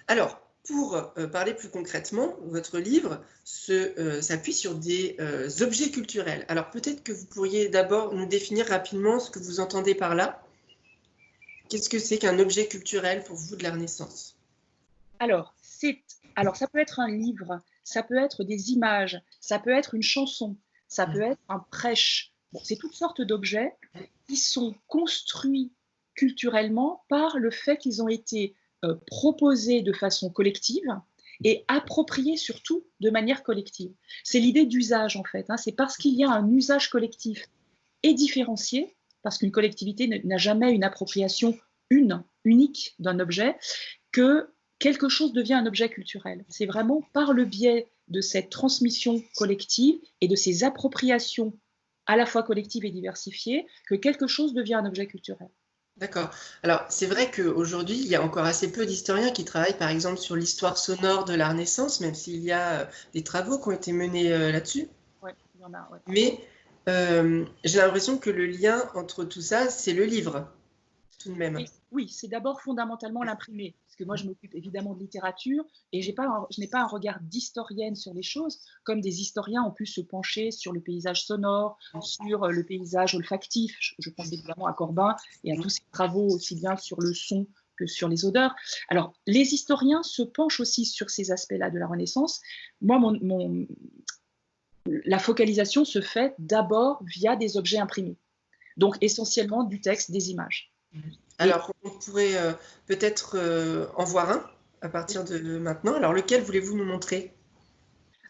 Alors, pour parler plus concrètement, votre livre s'appuie sur des objets culturels. Alors, peut-être que vous pourriez d'abord nous définir rapidement ce que vous entendez par là. Qu'est-ce que c'est qu'un objet culturel pour vous de la Renaissance? Alors, ça peut être un livre, ça peut être des images, ça peut être une chanson, ça peut être un prêche. Bon, c'est toutes sortes d'objets qui sont construits culturellement par le fait qu'ils ont été proposés de façon collective et appropriés surtout de manière collective. C'est l'idée d'usage en fait, hein. C'est parce qu'il y a un usage collectif et différencié, parce qu'une collectivité n'a jamais une appropriation unique d'un objet, que quelque chose devient un objet culturel. C'est vraiment par le biais de cette transmission collective et de ces appropriations à la fois collectives et diversifiées que quelque chose devient un objet culturel. D'accord. Alors, c'est vrai qu'aujourd'hui, il y a encore assez peu d'historiens qui travaillent, par exemple, sur l'histoire sonore de la Renaissance, même s'il y a des travaux qui ont été menés là-dessus. Oui, il y en a, ouais. Mais j'ai l'impression que le lien entre tout ça, c'est le livre, tout de même. Oui, c'est d'abord fondamentalement l'imprimé, parce que moi je m'occupe évidemment de littérature et je n'ai pas un regard d'historienne sur les choses, comme des historiens ont pu se pencher sur le paysage sonore, sur le paysage olfactif. Je pense évidemment à Corbin et à tous ses travaux aussi bien sur le son que sur les odeurs. Alors, les historiens se penchent aussi sur ces aspects-là de la Renaissance. Moi, la focalisation se fait d'abord via des objets imprimés, donc essentiellement du texte, des images. Alors, on pourrait peut-être en voir un à partir de maintenant. Alors, lequel voulez-vous nous montrer?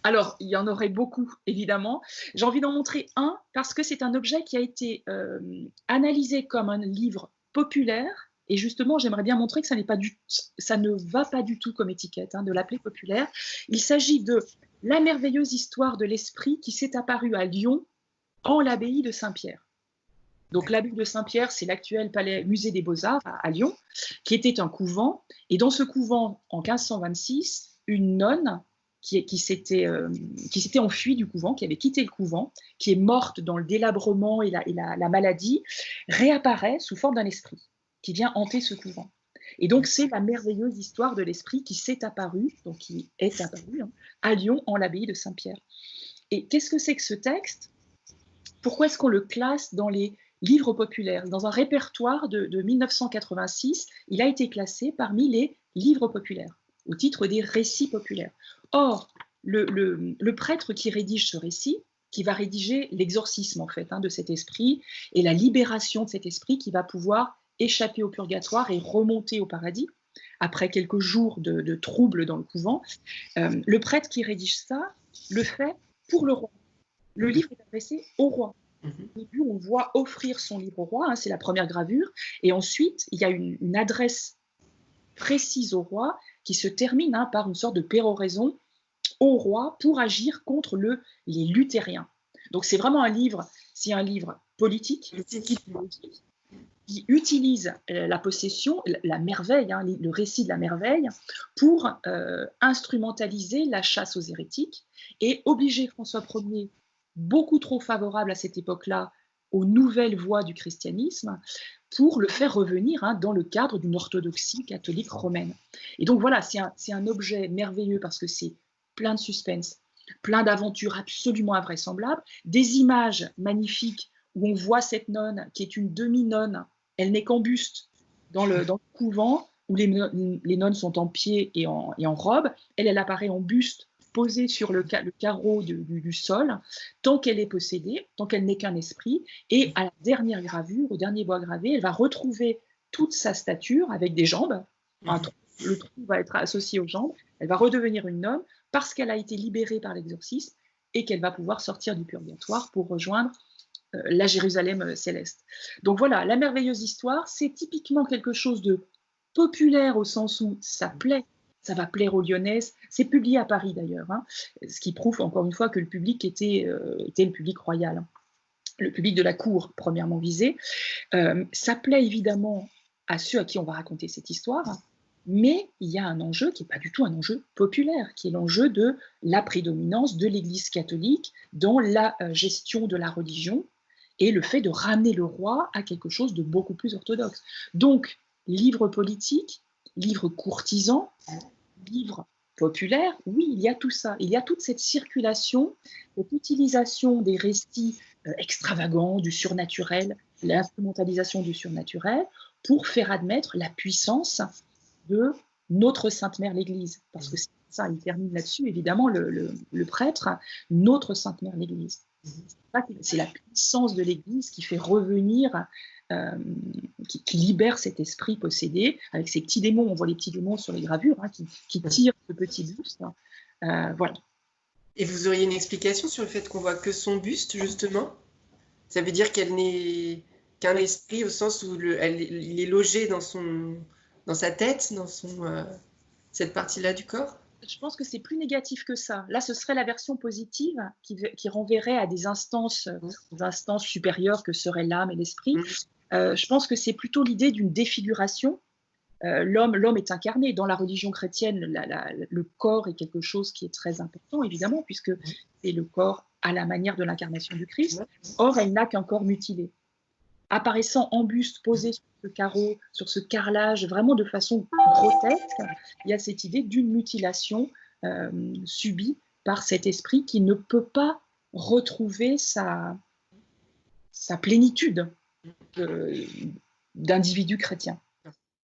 Alors, il y en aurait beaucoup, évidemment. J'ai envie d'en montrer un parce que c'est un objet qui a été analysé comme un livre populaire. Et justement, j'aimerais bien montrer que ça ne va pas du tout comme étiquette, hein, de l'appeler populaire. Il s'agit de La merveilleuse histoire de l'esprit qui s'est apparue à Lyon en l'abbaye de Saint-Pierre. Donc l'abbaye de Saint-Pierre, c'est l'actuel musée des Beaux-Arts à Lyon, qui était un couvent. Et dans ce couvent, en 1526, une nonne qui s'était enfuie du couvent, qui avait quitté le couvent, qui est morte dans le délabrement et la maladie, réapparaît sous forme d'un esprit qui vient hanter ce couvent. Et donc c'est la merveilleuse histoire de l'esprit qui s'est apparue, donc qui est apparue, hein, à Lyon en l'abbaye de Saint-Pierre. Et qu'est-ce que c'est que ce texte? Pourquoi est-ce qu'on le classe dans les livres populaires? Dans un répertoire de 1986, il a été classé parmi les livres populaires, au titre des récits populaires. Or, le prêtre qui rédige ce récit, qui va rédiger l'exorcisme en fait, hein, de cet esprit et la libération de cet esprit qui va pouvoir échapper au purgatoire et remonter au paradis, après quelques jours de troubles dans le couvent, le prêtre qui rédige ça le fait pour le roi. Le livre est adressé au roi. Au début, on voit offrir son livre au roi, hein, c'est la première gravure, et ensuite, il y a une adresse précise au roi qui se termine, hein, par une sorte de péroraison au roi pour agir contre les luthériens. Donc c'est vraiment un livre politique qui utilise la possession, la merveille, hein, le récit de la merveille, pour instrumentaliser la chasse aux hérétiques et obliger François Ier, beaucoup trop favorable à cette époque-là aux nouvelles voies du christianisme, pour le faire revenir, hein, dans le cadre d'une orthodoxie catholique romaine. Et donc voilà, c'est un objet merveilleux parce que c'est plein de suspense, plein d'aventures absolument invraisemblables, des images magnifiques où on voit cette nonne qui est une demi-nonne, elle n'est qu'en buste dans le couvent où les nonnes sont en pied et en robe, elle apparaît en buste posée sur le carreau du sol, tant qu'elle est possédée, tant qu'elle n'est qu'un esprit, et à la dernière gravure, au dernier bois gravé, elle va retrouver toute sa stature avec des jambes, le trou va être associé aux jambes, elle va redevenir une nonne parce qu'elle a été libérée par l'exorcisme et qu'elle va pouvoir sortir du purgatoire pour rejoindre la Jérusalem céleste. Donc voilà, la merveilleuse histoire, c'est typiquement quelque chose de populaire au sens où ça plaît, ça va plaire aux Lyonnaises. C'est publié à Paris d'ailleurs, hein, ce qui prouve encore une fois que le public était le public royal, hein, le public de la cour premièrement visé. Ça plaît évidemment à ceux à qui on va raconter cette histoire, hein, mais il y a un enjeu qui n'est pas du tout un enjeu populaire, qui est l'enjeu de la prédominance de l'Église catholique dans la gestion de la religion et le fait de ramener le roi à quelque chose de beaucoup plus orthodoxe. Donc, livre politique, livre courtisan, livre populaire, oui, il y a tout ça. Il y a toute cette circulation, cette utilisation des récits extravagants, du surnaturel, l'instrumentalisation du surnaturel, pour faire admettre la puissance de notre Sainte Mère l'Église. Parce que c'est ça, il termine là-dessus, évidemment, le prêtre, notre Sainte Mère l'Église. C'est la puissance de l'Église qui fait revenir, qui libère cet esprit possédé, avec ces petits démons, on voit les petits démons sur les gravures, hein, qui tirent ce petit buste. Voilà. Et vous auriez une explication sur le fait qu'on voit que son buste, justement? Ça veut dire qu'elle n'est qu'un esprit au sens où il est logé dans sa tête, dans cette partie-là du corps? Je pense que c'est plus négatif que ça. Là, ce serait la version positive qui renverrait à des instances supérieures que seraient l'âme et l'esprit. Je pense que c'est plutôt l'idée d'une défiguration. L'homme est incarné. Dans la religion chrétienne, le corps est quelque chose qui est très important, évidemment, puisque c'est le corps à la manière de l'incarnation du Christ. Or, elle n'a qu'un corps mutilé. Apparaissant en buste, posé sur ce carreau, sur ce carrelage, vraiment de façon grotesque, il y a cette idée d'une mutilation subie par cet esprit qui ne peut pas retrouver sa plénitude d'individu chrétien.